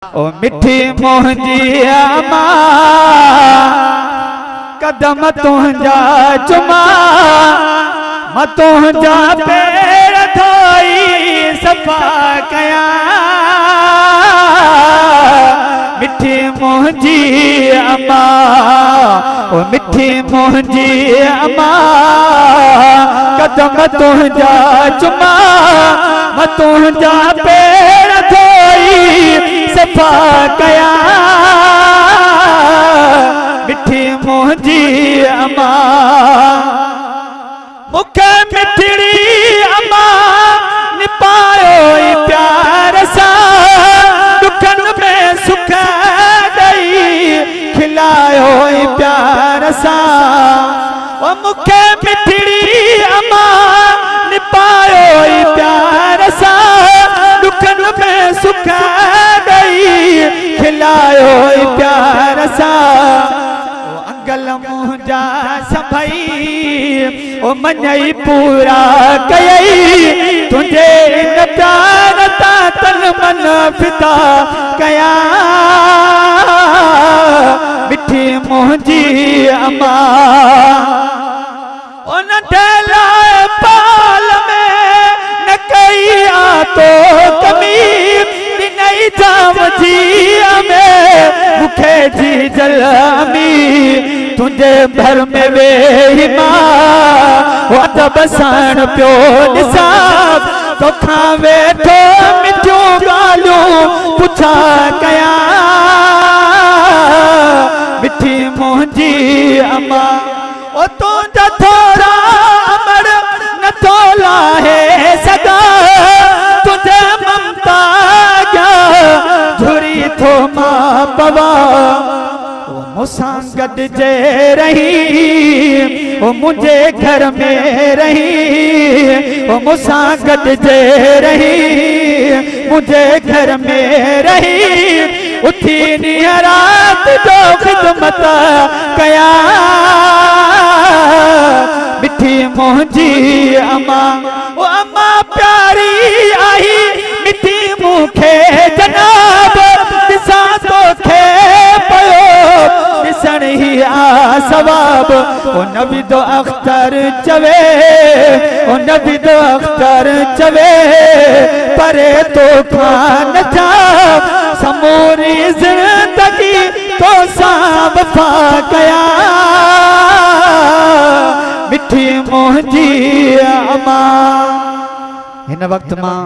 ओ मिठी मोहजी अमा कदम तुंहिंजा चुमा मां तुंहिंजा पेर धोई सफ़ा कयां। मिठी मोहजी अमा ओ मिठी मोहजी अमा कदम तुंहिंजा चुमा मां तुंहिंजा पेर धोई सफ़ा कयां। मिठी मोहजी अमा मुखे मिठड़ी अमा निपायो प्यार सां दुखन में सुख दई खिलायो प्यार सां। ओ मुखे मिठड़ी अमा निपायो प्यार सां दुखन में सुख दई खिलायो प्यार सां। अंगल मुंहिंजा सभई ओ मनई पूरा कयई तुझे इन प्यार ता तन मन फिदा कयां। मिठी मोहजी अमा ओ नंढे लाए पाल में न कई आ तो कमी नहीं जाम जी में मुखे जी जलमी तुझे भर में वेही मां अदब साण पियो ॾिसां तोखां वेठो मिठियूं ॻाल्हियूं पुछा कयां। मिठी मोहजी अमा ओ तुंहिंजा थोरा अमर नथो लाहे सघां तुझे ममता झुरी थो मां पवां। मुसां गॾिजे रही ओ मुझे घर में रही ओ मुसां गॾिजे रही मुझे घर में रही उठी ॾींहुं राति जो ख़िदमत कयां। मिठी मोहजी अमा ओ अमा प्यारी आई मिठी मुखे जनाब ॾिसां तोखे पयो ॾिसण ही आ सवाब। ओ नबीद अख्तर चवे ओ नबीद अख्तर चवे परे तो खान जा समूरी जिंदगी तो सां वफ़ा कयां। मिठी मोहजी अमा हिन वक्त मां